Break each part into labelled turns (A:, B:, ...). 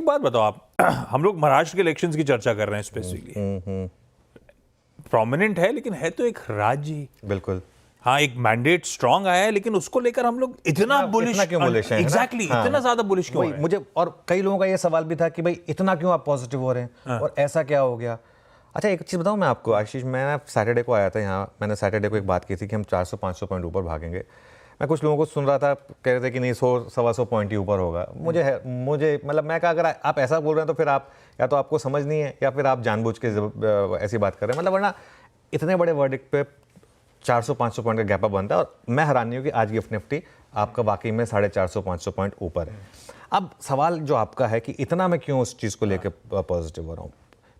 A: बात बताओ आप, हम लोग महाराष्ट्र के इलेक्शंस की चर्चा कर रहे हैं स्पेसिफिकली, प्रोमिनेंट है लेकिन है तो एक राज्य ही।
B: बिल्कुल।
A: हाँ, एक मैंडेट स्ट्रांग आया है, लेकिन उसको लेकर हम लोग इतना बुलिश
B: क्यों बुलिश हैं?
A: एग्जैक्टली, इतना ज्यादा बुलिश क्यों है?
B: मुझे और कई लोगों का ये सवाल भी था कि भाई इतना क्यों आप पॉजिटिव हो रहे हैं और ऐसा क्या हो गया। अच्छा, एक चीज़ बताऊं मैं आपको आशीष, मैं ना सैटरडे को आया था यहाँ, मैंने सैटरडे को एक बात की थी कि हम 400-500 पॉइंट ऊपर भागेंगे। मैं कुछ लोगों को सुन रहा था, कह रहे थे कि नहीं 100-125 पॉइंट ही ऊपर होगा। मुझे मतलब मैं कहा, अगर आप ऐसा बोल रहे हैं तो फिर आप या तो आपको समझ नहीं है या फिर आप जानबूझ के ऐसी बात कर रहे हैं, मतलब वरना इतने बड़े वर्डिक्ट पे 400-500 पॉइंट का गैप अप बनता है। और मैं हैरान नहीं हूँ कि आज गिफ्ट निफ्टी आपका वाकई में 450-500 पॉइंट ऊपर है। अब सवाल जो आपका है कि इतना मैं क्यों उस चीज़ को लेकर पॉजिटिव हो रहा हूँ,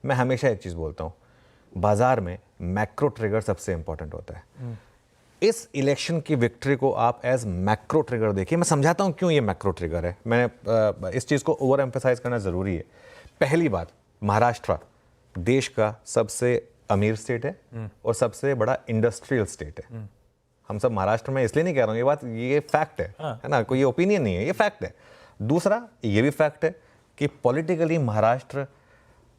B: मैं हमेशा एक चीज़ बोलता हूँ, बाजार में मैक्रो ट्रिगर सबसे इंपॉर्टेंट होता है। इस इलेक्शन की विक्ट्री को आप एज मैक्रो ट्रिगर देखिए। मैं समझाता हूँ क्यों ये मैक्रो ट्रिगर है, मैं इस चीज़ को ओवर एम्फेसाइज करना ज़रूरी है। पहली बात, महाराष्ट्र देश का सबसे अमीर स्टेट है और सबसे बड़ा इंडस्ट्रियल स्टेट है। हम सब महाराष्ट्र में इसलिए नहीं कह रहा हूँ, ये बात, ये फैक्ट है ना, कोई ओपिनियन नहीं है, ये फैक्ट है। दूसरा, ये भी फैक्ट है कि पॉलिटिकली महाराष्ट्र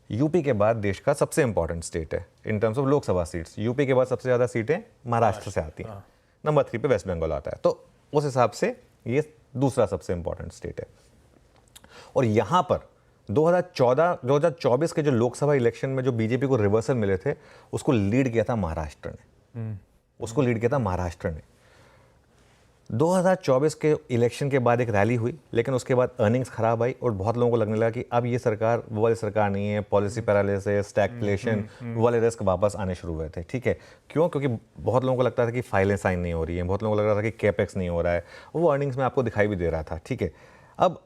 B: यूपी के बाद देश का सबसे इंपॉर्टेंट स्टेट है in terms of Lok Sabha seats. UP के बाद सबसे ज़्यादा सीटें महाराष्ट्र से आती हैं, नंबर 3 पे वेस्ट बंगाल आता है। तो उस हिसाब से ये दूसरा सबसे इंपॉर्टेंट स्टेट है। और यहाँ पर 2024 के जो लोकसभा इलेक्शन में जो बीजेपी को रिवर्सल मिले थे, उसको लीड किया था महाराष्ट्र ने, उसको लीड किया था महाराष्ट्र ने। 2024 के इलेक्शन के बाद एक रैली हुई, लेकिन उसके बाद अर्निंग्स खराब आई और बहुत लोगों को लगने लगा कि अब ये सरकार वो वाली सरकार नहीं है, पॉलिसी पैरालिसिस, स्टैगफ्लेशन, वो वाले रिस्क वापस आने शुरू हुए थे। ठीक है, क्यों? क्योंकि बहुत लोगों को लगता था कि फाइलें साइन नहीं हो रही हैं, बहुत लोगों को लग रहा था कि कैपेक्स नहीं हो रहा है, वो अर्निंग्स में आपको दिखाई भी दे रहा था। ठीक है, अब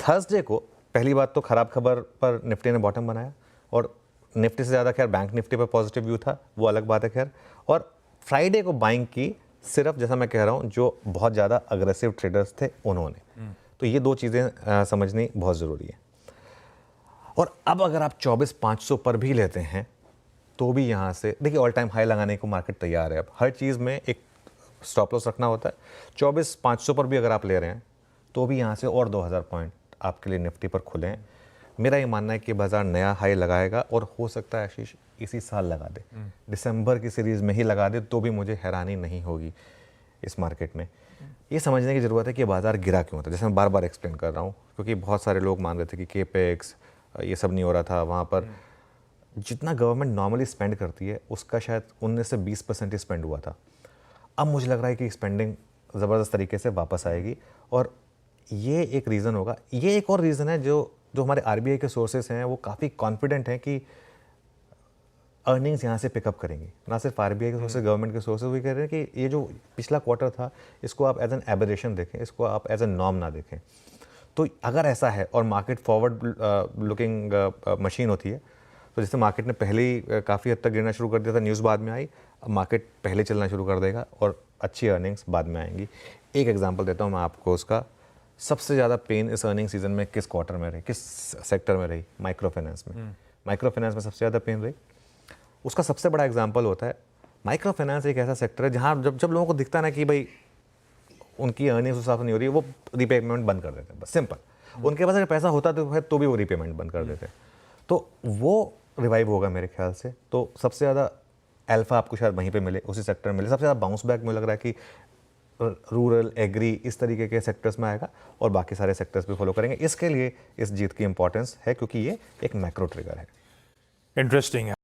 B: थर्सडे को पहली बात तो खराब खबर पर निफ्टी ने बॉटम बनाया और निफ्टी से ज़्यादा खैर बैंक निफ्टी पर पॉजिटिव व्यू था, वो अलग बात है खैर। और फ्राइडे को बाइंग की सिर्फ, जैसा मैं कह रहा हूँ, जो बहुत ज़्यादा अग्रेसिव ट्रेडर्स थे उन्होंने। तो ये दो चीज़ें समझनी बहुत ज़रूरी है। और अब अगर आप 24,500 पर भी लेते हैं तो भी यहाँ से देखिए ऑल टाइम हाई लगाने को मार्केट तैयार है। अब हर चीज़ में एक स्टॉप लॉस रखना होता है। 24,500 पर भी अगर आप ले रहे हैं तो भी यहाँ से और 2,000 पॉइंट आपके लिए निफ्टी पर खुले हैं। मेरा ये मानना है कि बाजार नया हाई लगाएगा और हो सकता है आशीष इसी साल लगा दे, दिसंबर की सीरीज़ में ही लगा दे, तो भी मुझे हैरानी नहीं होगी इस मार्केट में। ये समझने की ज़रूरत है कि बाजार गिरा क्यों था, जैसे मैं बार बार एक्सप्लेन कर रहा हूँ, क्योंकि बहुत सारे लोग मान रहे थे कि केपेक्स ये सब नहीं हो रहा था। वहाँ पर जितना गवर्नमेंट नॉर्मली स्पेंड करती है उसका शायद 19 से 20% ही स्पेंड हुआ था। अब मुझे लग रहा है कि स्पेंडिंग ज़बरदस्त तरीके से वापस आएगी और ये एक रीज़न होगा। ये एक और रीज़न है जो हमारे आरबीआई के सोर्सेस हैं वो काफ़ी कॉन्फिडेंट हैं कि अर्निंग्स यहाँ से पिकअप करेंगी। ना सिर्फ आरबीआई के सोर्सेस, गवर्नमेंट के सोर्सेस भी कह रहे हैं कि ये जो पिछला क्वार्टर था इसको आप एज एन एबरेशन देखें, इसको आप एज एन नॉर्म ना देखें। तो अगर ऐसा है और मार्केट फॉरवर्ड लुकिंग मशीन होती है, तो जैसे मार्केट ने पहले ही काफ़ी हद तक गिरना शुरू कर दिया था, न्यूज़ बाद में आई, अब मार्केट पहले चलना शुरू कर देगा और अच्छी अर्निंग्स बाद में आएंगी। एक एग्जांपल देता हूँ मैं आपको उसका। सबसे ज़्यादा पेन इस अर्निंग सीजन में किस क्वार्टर में रही, किस सेक्टर में रही? माइक्रो फाइनेंस में। माइक्रो फाइनेंस में सबसे ज़्यादा पेन रही। उसका सबसे बड़ा एग्जांपल होता है, माइक्रो फाइनेंस एक ऐसा सेक्टर है जहाँ जब लोगों को दिखता है ना कि भाई उनकी अर्निंग्स उस हिसाब से नहीं हो रही है, वो रीपेमेंट बंद कर देते हैं, बस सिंपल। उनके पास अगर पैसा होता तो भी वो रीपेमेंट बंद कर देते हैं। तो वो रिवाइव होगा मेरे ख्याल से। तो सबसे ज़्यादा अल्फा आपको शायद वहीं पे मिले, उसी सेक्टर में मिले। सबसे ज़्यादा बाउंस बैक मुझे लग रहा है कि रूरल, एग्री, इस तरीके के सेक्टर्स में आएगा और बाकी सारे सेक्टर्स भी फॉलो करेंगे। इसके लिए इस जीत की इंपॉर्टेंस है क्योंकि ये एक मैक्रो ट्रिगर है।
A: इंटरेस्टिंग है।